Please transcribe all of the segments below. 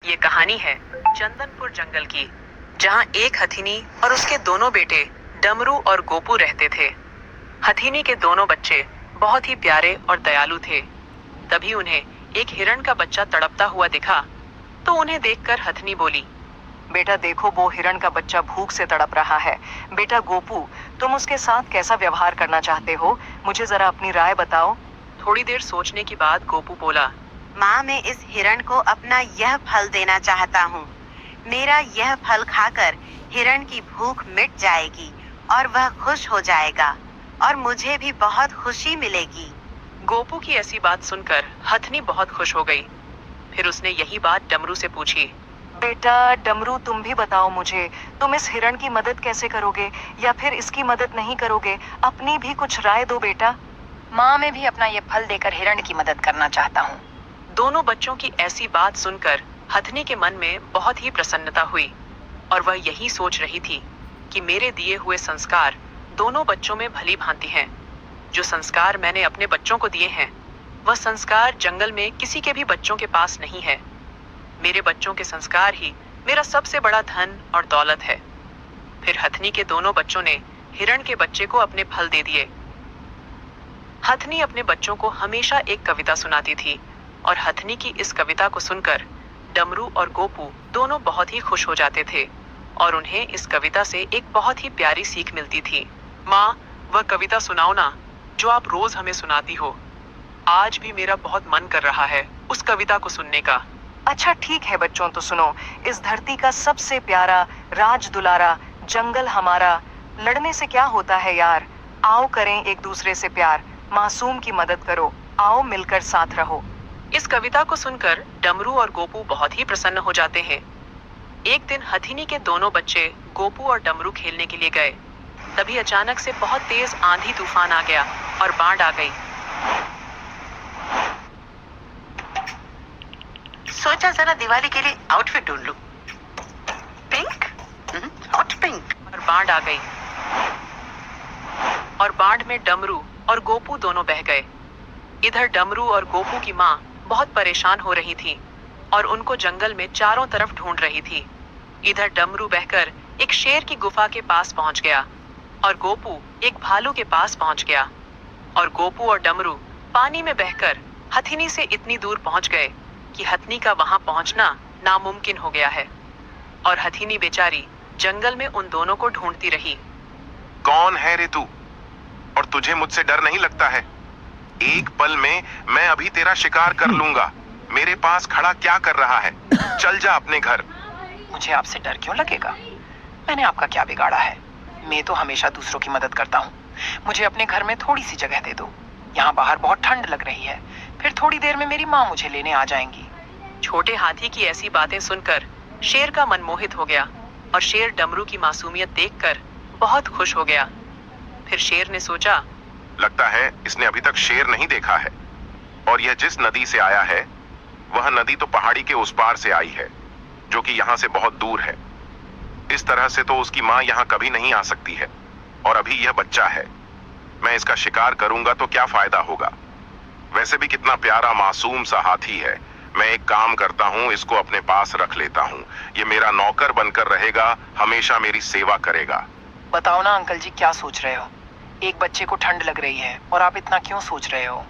ये कहानी है चंदनपुर जंगल की, जहाँ एक हथिनी और उसके दोनों बेटे डमरू और गोपू रहते थे। हथिनी के दोनों बच्चे बहुत ही प्यारे और दयालु थे। तभी उन्हें एक हिरण का बच्चा तड़पता हुआ दिखा, तो उन्हें देखकर हथिनी बोली, बेटा देखो, वो हिरण का बच्चा भूख से तड़प रहा है। बेटा गोपू, तुम उसके साथ कैसा व्यवहार करना चाहते हो? मुझे जरा अपनी राय बताओ। थोड़ी देर सोचने के बाद गोपू बोला, माँ, मैं इस हिरण को अपना यह फल देना चाहता हूँ। मेरा यह फल खाकर हिरण की भूख मिट जाएगी और वह खुश हो जाएगा और मुझे भी बहुत खुशी मिलेगी। गोपू की ऐसी बात सुनकर हथिनी बहुत खुश हो गई। फिर उसने यही बात डमरू से पूछी। बेटा डमरू, तुम भी बताओ मुझे, तुम इस हिरण की मदद कैसे करोगे या फिर इसकी मदद नहीं करोगे? अपनी भी कुछ राय दो बेटा। माँ, मैं भी अपना ये फल देकर हिरण की मदद करना चाहता हूँ। दोनों बच्चों की ऐसी बात सुनकर हथिनी के मन में बहुत ही प्रसन्नता हुई और वह यही सोच रही थी कि मेरे दिए हुए संस्कार दोनों बच्चों में भली भांति हैं। जो संस्कार मैंने अपने बच्चों को दिए हैं, वह संस्कार जंगल में किसी के भी बच्चों के पास नहीं है। मेरे बच्चों के संस्कार ही मेरा सबसे बड़ा धन और दौलत है। फिर हथिनी के दोनों बच्चों ने हिरण के बच्चे को अपने फल दे दिए। हथिनी अपने बच्चों को हमेशा एक कविता सुनाती थी और हथिनी की इस कविता को सुनकर डमरू और गोपू दोनों बहुत ही खुश हो जाते थे और उन्हें इस कविता से एक बहुत ही प्यारी सीख मिलती थी। माँ, वह कविता सुनाओ ना, जो आप रोज हमें सुनाती हो। आज भी मेरा बहुत मन कर रहा है उस कविता को सुनने का। अच्छा ठीक है बच्चों, तो सुनो। इस धरती का सबसे प्यारा राज दुलारा जंगल हमारा, लड़ने से क्या होता है यार। आओ करें एक दूसरे से प्यार, मासूम की मदद करो, आओ मिलकर साथ रहो। इस कविता को सुनकर डमरू और गोपू बहुत ही प्रसन्न हो जाते हैं। एक दिन हथिनी के दोनों बच्चे गोपू और डमरू खेलने के लिए गए। तभी अचानक से बहुत तेज आंधी तूफान आ गया और बाढ़ आ गई। सोचा जरा दिवाली के लिए आउटफिट ढूंढ लूं। Pink, hot pink. और बाढ़ आ गई और बाढ़ में डमरू और गोपू दोनों बह गए। इधर डमरू और गोपू की माँ बहुत परेशान हो रही थी और उनको जंगल में चारों तरफ ढूंढ रही थी। इधर डमरू बहकर एक शेर की गुफा के पास पहुंच गया और गोपू एक भालू के पास पहुंच गया। और गोपू और डमरू पानी में बहकर हथिनी से इतनी दूर पहुंच गए कि हथिनी का वहां पहुंचना नामुमकिन हो गया है और हथिनी बेचारी जंगल में उन दोनों को ढूंढती रही। कौन है रे तू? और तुझे मुझसे डर नहीं लगता है? एक पल में मैं अभी तेरा शिकार कर लूंगा। मेरे पास खड़ा क्या कर रहा है? चल जा अपने घर। मुझे आपसे डर क्यों लगेगा? मैंने आपका क्या बिगाड़ा है? मैं तो हमेशा दूसरों की मदद करता हूँ। मुझे अपने घर में थोड़ी सी जगह दे दो। यहाँ बाहर बहुत ठंड लग रही है। फिर थोड़ी देर में मेरी माँ मुझे लेने आ जाएंगी। छोटे हाथी की ऐसी बातें सुनकर शेर का मन मोहित हो गया और शेर डमरू की मासूमियत देखकर बहुत खुश हो गया। फिर शेर ने सोचा, लगता है इसने अभी तक शेर नहीं देखा है और यह जिस नदी से आया है वह नदी तो पहाड़ी के उस पार से आई है, जो कि यहाँ से बहुत दूर है। इस तरह से तो उसकी माँ यहाँ कभी नहीं आ सकती है और अभी यह बच्चा है। मैं इसका शिकार करूंगा तो क्या फायदा होगा? वैसे भी कितना प्यारा मासूम सा हाथी है। मैं एक काम करता हूँ, इसको अपने पास रख लेता हूँ। ये मेरा नौकर बनकर रहेगा, हमेशा मेरी सेवा करेगा। बताओ ना अंकल जी, क्या सोच रहे हो? एक बच्चे को ठंड लग रही है और आप इतना क्यों सोच रहे हो?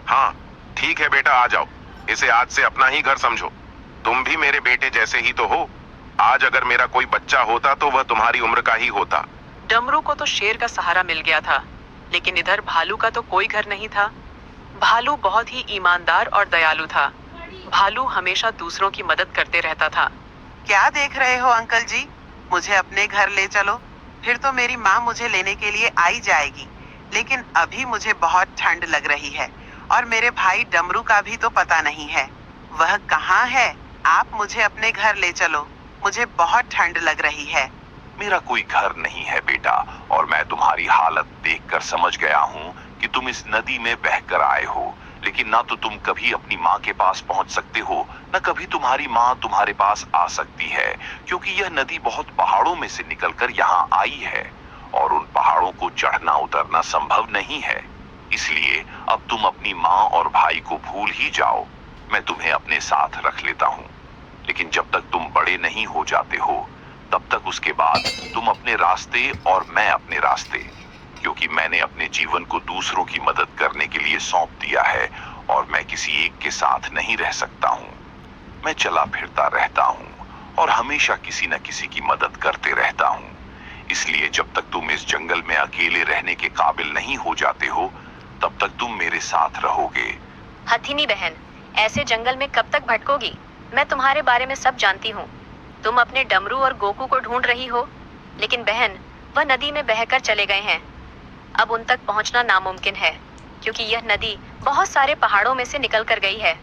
हाँ ठीक है बेटा, आ जाओ। इसे आज से अपना ही घर समझो। तुम भी मेरे बेटे जैसे ही तो हो। आज अगर मेरा कोई बच्चा होता तो वह तुम्हारी उम्र का ही होता। डमरू को तो शेर का सहारा मिल गया था, लेकिन इधर भालू का तो कोई घर नहीं था। भालू बहुत ही ईमानदार और दयालु था। भालू हमेशा दूसरों की मदद करते रहता था। क्या देख रहे हो अंकल जी? मुझे अपने घर ले चलो, फिर तो मेरी माँ मुझे लेने के लिए आई जाएगी। लेकिन अभी मुझे बहुत ठंड लग रही है और मेरे भाई डमरू का भी तो पता नहीं है। वह कहाँ है? आप मुझे अपने घर ले चलो, मुझे बहुत ठंड लग रही है। मेरा कोई घर नहीं है बेटा, और मैं तुम्हारी हालत देखकर समझ गया हूँ कि तुम इस नदी में बहकर आए हो। लेकिन ना तो तुम कभी अपनी माँ के पास पहुँच सकते हो, न कभी तुम्हारी माँ तुम्हारे पास आ सकती है, क्योंकि यह नदी बहुत पहाड़ों में से निकलकर यहाँ आई है और उन पहाड़ों को चढ़ना उतरना संभव नहीं है। इसलिए अब तुम अपनी माँ और भाई को भूल ही जाओ। मैं तुम्हें अपने साथ रख लेता हूँ। लेकिन जब तक तुम बड़े नहीं हो जाते हो तब तक उसके बाद तुम अपने रास्ते और मैं अपने रास्ते, क्योंकि मैंने अपने जीवन को दूसरों की मदद करने के लिए सौंप दिया है और मैं किसी एक के साथ नहीं रह सकता हूँ। मैं चला फिरता रहता हूँ और हमेशा किसी न किसी की मदद करते रहता हूँ। इसलिए जब तक तुम इस जंगल में अकेले रहने के काबिल नहीं हो जाते हो तब तक तुम मेरे साथ रहोगे। हथिनी बहन, ऐसे जंगल में कब तक भटकोगी? मैं तुम्हारे बारे में सब जानती हूँ। तुम अपने डमरू और गोकू को ढूंढ रही हो, लेकिन बहन वह नदी में बहकर चले गए हैं। अब उन तक पहुँचना नामुमकिन है, क्योंकि यह नदी बहुत सारे पहाड़ों में से निकल कर गई है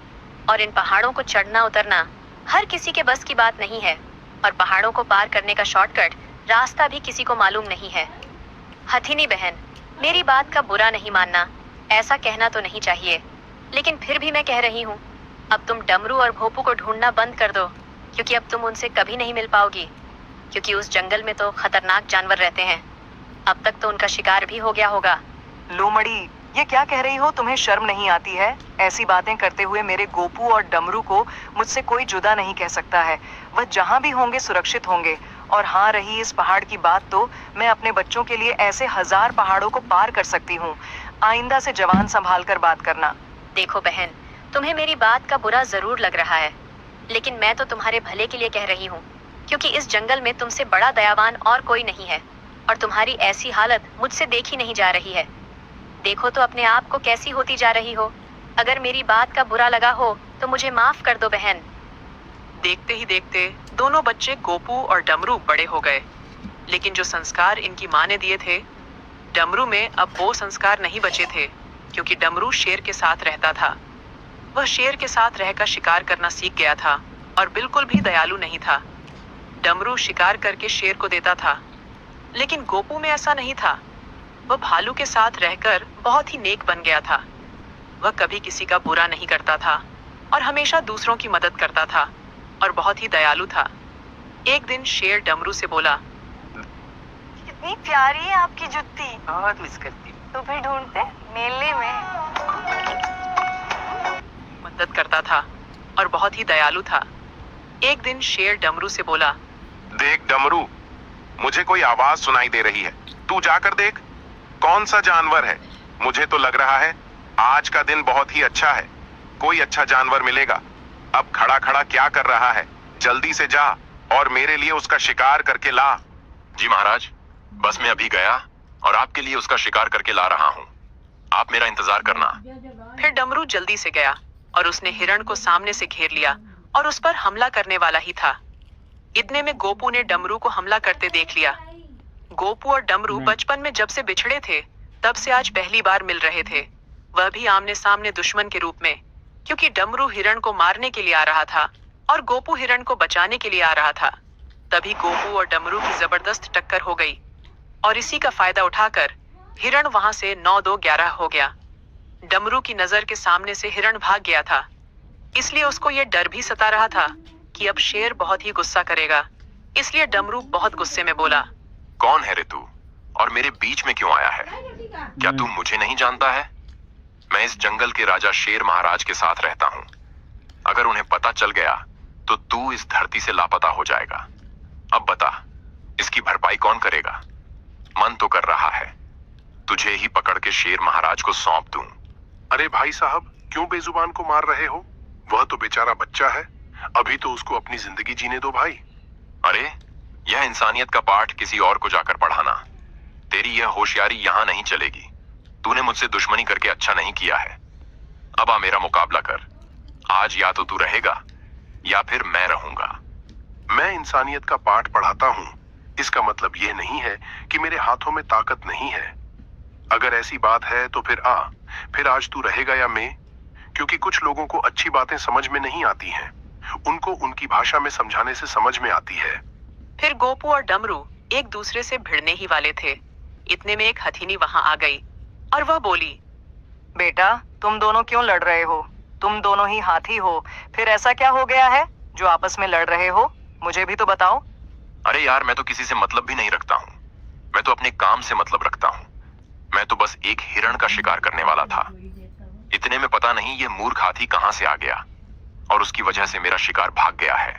और इन पहाड़ों को चढ़ना उतरना हर किसी के बस की बात नहीं है और पहाड़ों को पार करने का शॉर्टकट रास्ता भी किसी को मालूम नहीं है। हथिनी बहन, मेरी बात का बुरा नहीं मानना, ऐसा कहना तो नहीं चाहिए, लेकिन फिर भी मैं कह रही हूँ, अब तुम डमरू और भोपू को ढूंढना बंद कर दो, क्योंकि अब तुम उनसे कभी नहीं मिल पाओगी, क्योंकि उस जंगल में तो खतरनाक जानवर रहते हैं। अब तक तो उनका शिकार भी हो गया होगा। लोमड़ी, ये क्या कह रही हो? तुम्हें शर्म नहीं आती है? ऐसी बातें करते हुए मेरे गोपू और डमरू को मुझसे कोई जुदा नहीं कह सकता है। वह जहाँ भी होंगे सुरक्षित होंगे। और हाँ, रही इस पहाड़ की बात, तो मैं अपने बच्चों के लिए ऐसे 1000 पहाड़ों को पार कर सकती हूँ। आइंदा से जवान संभाल कर बात करना। देखो बहन, तुम्हें मेरी बात का बुरा जरूर लग रहा है, लेकिन मैं तो तुम्हारे भले के लिए कह रही हूँ, क्योंकि इस जंगल में तुमसे बड़ा दयावान और कोई नहीं है और तुम्हारी ऐसी हालत मुझसे देखी नहीं जा रही है। देखो तो अपने आप को कैसी होती जा रही हो। अगर मेरी बात का बुरा लगा हो तो मुझे माफ कर दो बहन। देखते ही देखते दोनों बच्चे गोपू और डमरू बड़े हो गए, लेकिन जो संस्कार इनकी माँ ने दिए थे, डमरू में अब वो संस्कार नहीं बचे थे, क्योंकि डमरू शेर के साथ रहता था। वह शेर के साथ रहकर शिकार करना सीख गया था और बिल्कुल भी दयालु नहीं था। डमरू शिकार करके शेर को देता था, लेकिन गोपू में ऐसा नहीं था। वह भालू के साथ रहकर बहुत ही नेक बन गया था। वह कभी किसी का बुरा नहीं करता था और हमेशा दूसरों की मदद करता था और बहुत ही दयालु था। एक दिन शेर डमरू से बोला, कितनी प्यारी है आपकी जुत्ती। बहुत मिस करती हूँ। तो फिर ढूंढते मेले में। मदद करता था और बहुत ही दयालु था। एक दिन शेर डमरू से बोला, देख डमरू, मुझे कोई आवाज सुनाई दे रही है, तू जाकर देख कौन सा जानवर है। मुझे तो लग रहा है आज का दिन बहुत ही अच्छा है, कोई अच्छा जानवर मिलेगा। अब खड़ा खड़ा क्या कर रहा है, जल्दी से जा और मेरे लिए उसका शिकार करके ला। जी महाराज, बस मैं अभी गया और आपके लिए उसका शिकार करके ला रहा हूँ, आप मेरा इंतजार करना। फिर डमरू जल्दी से गया और उसने हिरण को सामने से घेर लिया और उस पर हमला करने वाला ही था। इतने में गोपू ने डमरू को हमला करते देख लिया। गोपू और डमरू बचपन में जब से बिछड़े थे तब से आज पहली बार मिल रहे थे, वह भी आमने सामने दुश्मन के रूप में, क्योंकि डमरू हिरण को मारने के लिए आ रहा था और गोपू हिरण को बचाने के लिए आ रहा था। तभी गोपू और डमरू की जबरदस्त टक्कर हो गई और इसी का फायदा उठाकर हिरण वहां से 9-2-11 हो गया। डमरू की नजर के सामने से हिरण भाग गया था, इसलिए उसको ये डर भी सता रहा था कि अब शेर बहुत ही गुस्सा करेगा। इसलिए डमरू बहुत गुस्से में बोला, कौन है रे तू और मेरे बीच में क्यों आया है? क्या तू मुझे नहीं जानता है? मैं इस जंगल के राजा शेर महाराज के साथ रहता हूँ। अगर उन्हें पता चल गया तो तू इस धरती से लापता हो जाएगा। अब बता, इसकी भरपाई कौन करेगा? मन तो कर रहा है तुझे ही पकड़ के शेर महाराज को सौंप दूं। अरे भाई साहब, क्यों बेजुबान को मार रहे हो? वह तो बेचारा बच्चा है, अभी तो उसको अपनी जिंदगी जीने दो भाई। अरे, यह इंसानियत का पाठ किसी और को जाकर पढ़ाना। तेरी यह होशियारी यहाँ नहीं चलेगी। तूने मुझसे दुश्मनी करके अच्छा नहीं किया है। अब आ मेरा मुकाबला कर। आज या तो तू रहेगा या फिर मैं रहूंगा। मैं इंसानियत का पाठ पढ़ाता हूँ, इसका मतलब यह नहीं है कि मेरे हाथों में ताकत नहीं है। अगर ऐसी बात है तो फिर आज तू रहेगा या मैं, क्योंकि कुछ लोगों को अच्छी बातें समझ में नहीं आती हैं, उनको उनकी भाषा में समझाने से समझ में आती है। फिर गोपू और डमरू एक दूसरे से भिड़ने ही वाले थे। इतने में एक हथिनी वहां आ गई और वह बोली, बेटा, तुम दोनों क्यों लड़ रहे हो? तुम दोनों ही हाथी हो, फिर ऐसा क्या हो गया है जो आपस में लड़ रहे हो? मुझे भी तो बताओ। अरे यार, मैं तो किसी से मतलब भी नहीं रखता हूँ। मैं तो अपने काम से मतलब रखता हूँ। मैं तो बस एक हिरण का शिकार करने वाला था। इतने में पता नहीं ये मूर्ख हाथी कहाँ से आ गया और उसकी वजह से मेरा शिकार भाग गया है।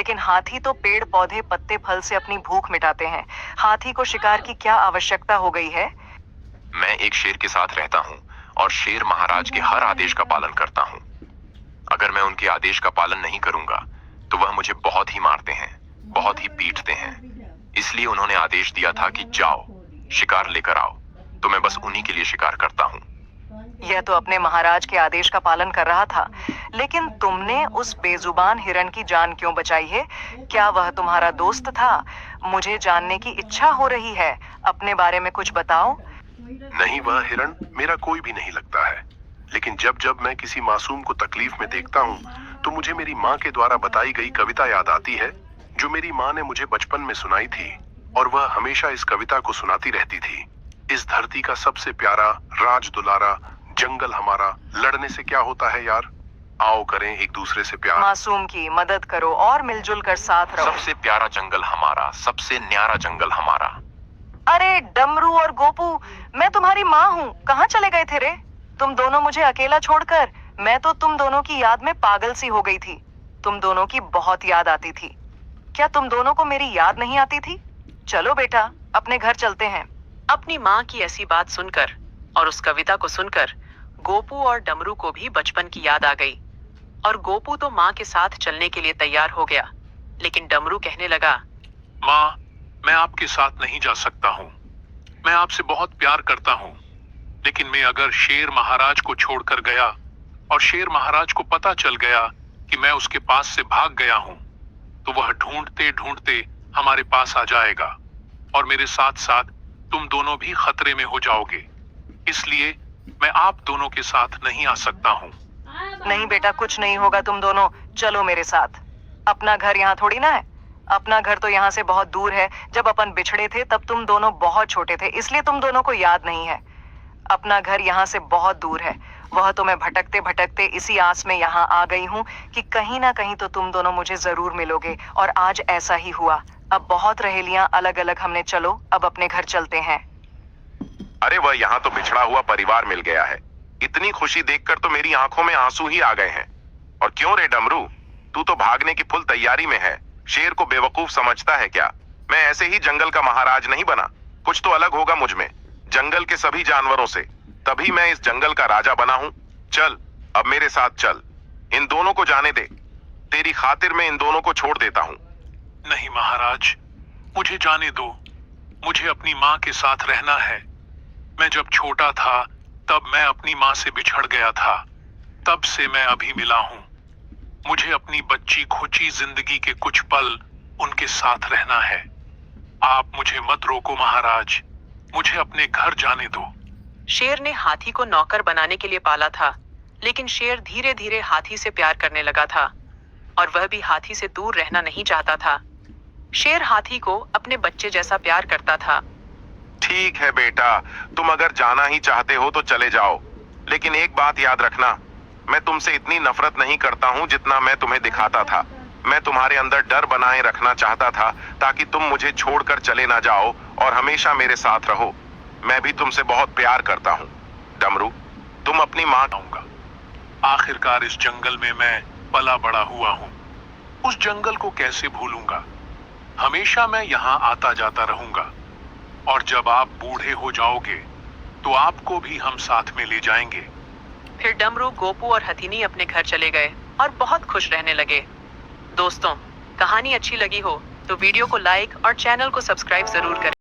लेकिन हाथी तो पेड़ पौधे पत्ते फल से अपनी भूख मिटाते हैं। हाथी को शिकार की क्या आवश्यकता हो गई है? मैं एक शेर के साथ रहता हूँ और शेर महाराज के हर आदेश का पालन करता हूँ। अगर मैं उनके आदेश का पालन नहीं करूंगा तो वह मुझे बहुत ही मारते हैं, बहुत ही पीटते हैं। इसलिए उन्होंने आदेश दिया था कि जाओ शिकार लेकर आओ, तो मैं बस उन्हीं के लिए शिकार करता हूँ। यह तो अपने महाराज के आदेश का पालन कर रहा था, लेकिन तुमने उस बेजुबान हिरण की जान क्यों बचाई है? क्या वह तुम्हारा दोस्त था? मुझे जानने की इच्छा हो रही है, अपने बारे में कुछ बताओ। नहीं, वह हिरण मेरा कोई भी नहीं लगता है, लेकिन जब जब मैं किसी मासूम को तकलीफ में देखता हूँ तो मुझे मेरी माँ के द्वारा बताई गई कविता याद आती है, जो मेरी माँ ने मुझे बचपन में सुनाई थी, और वह हमेशा इस कविता को सुनाती रहती थी। इस धरती का सबसे प्यारा राज दुलारा जंगल हमारा, लड़ने से क्या होता है यार, आओ करें एक दूसरे से प्यार। मासूम की मदद करो और मिलजुल कर साथ रहो। सबसे प्यारा जंगल हमारा, सबसे न्यारा जंगल हमारा। अरे डमरू और गोपू, मैं तुम्हारी माँ हूँ, कहाँ चले गए थे रे? तुम दोनों मुझे अकेला छोड़कर। मैं तो तुम दोनों की याद में पागल सी हो गई थी। तुम दोनों की बहुत याद आती थी। क्या तुम दोनों को मेरी याद नहीं आती थी? चलो बेटा, अपने घर चलते हैं। अपनी माँ की ऐसी बात सुनकर और उस कविता को सुनकर गोपू और डमरू को भी बचपन की याद आ गई, और गोपू तो माँ के साथ चलने के लिए तैयार हो गया। लेकिन डमरू कहने लगा, माँ, मैं आपके साथ नहीं जा सकता हूँ। मैं आपसे बहुत प्यार करता हूँ, लेकिन मैं अगर शेर महाराज को छोड़कर गया और शेर महाराज को पता चल गया कि मैं उसके पास से भाग गया हूँ, तो वह ढूंढते ढूंढते हमारे पास आ जाएगा और मेरे साथ साथ तुम दोनों भी खतरे में हो जाओगे। इसलिए मैं आप दोनों के साथ नहीं आ सकता हूँ। नहीं बेटा, कुछ नहीं होगा, तुम दोनों चलो मेरे साथ। अपना घर यहाँ थोड़ी ना है, अपना घर तो यहाँ से बहुत दूर है। जब अपन बिछड़े थे तब तुम दोनों बहुत छोटे थे, इसलिए तुम दोनों को याद नहीं है। अपना घर यहाँ से बहुत दूर है। वह तो मैं भटकते भटकते इसी आस में यहाँ आ गई हूँ कि कहीं ना कहीं तो तुम दोनों मुझे जरूर मिलोगे, और आज ऐसा ही हुआ। अब बहुत रहेलियां अलग अलग हमने, चलो अब अपने घर चलते हैं। अरे वह यहाँ तो बिछड़ा हुआ परिवार मिल गया है। इतनी खुशी देखकर तो मेरी आंखों में आंसू ही आ गए हैं। और क्यों रे डमरू, तू तो भागने की फुल तैयारी में है। शेर को बेवकूफ समझता है क्या? मैं ऐसे ही जंगल का महाराज नहीं बना, कुछ तो अलग होगा मुझ में, जंगल के सभी जानवरों से, तभी मैं इस जंगल का राजा बना हूं। चल अब मेरे साथ चल, इन दोनों को जाने दे। तेरी खातिर मैं इन दोनों को छोड़ देता हूं। नहीं महाराज, मुझे जाने दो। मुझे अपनी माँ के साथ रहना है। मैं जब छोटा था तब मैं अपनी माँ से बिछड़ गया था, तब से मैं अभी मिला हूँ। मुझे अपनी बच्ची खुची जिंदगी के कुछ पल उनके साथ रहना है। आप मुझे मत रोको महाराज, मुझे अपने घर जाने दो। शेर ने हाथी को नौकर बनाने के लिए पाला था, लेकिन शेर धीरे धीरे हाथी से प्यार करने लगा था, और वह भी हाथी से दूर रहना नहीं चाहता था। शेर हाथी को अपने बच्चे जैसा प्यार करता था। ठीक है बेटा, तुम अगर जाना ही चाहते हो तो चले जाओ, लेकिन एक बात याद रखना, मैं तुमसे इतनी नफरत नहीं करता हूँ जितना मैं तुम्हें दिखाता था। मैं तुम्हारे अंदर डर बनाए रखना चाहता था ताकि तुम मुझे छोड़कर चले ना जाओ और हमेशा मेरे साथ रहो। मैं भी तुमसे बहुत प्यार करता हूँ। डमरू, तुम अपनी माँ। आखिरकार इस जंगल में मैं पला बड़ा हुआ हूँ, उस जंगल को कैसे भूलूंगा? हमेशा मैं यहाँ आता जाता रहूंगा, और जब आप बूढ़े हो जाओगे तो आपको भी हम साथ में ले जाएंगे। फिर डमरू, गोपू और हथिनी अपने घर चले गए और बहुत खुश रहने लगे। दोस्तों, कहानी अच्छी लगी हो तो वीडियो को लाइक और चैनल को सब्सक्राइब जरूर करें।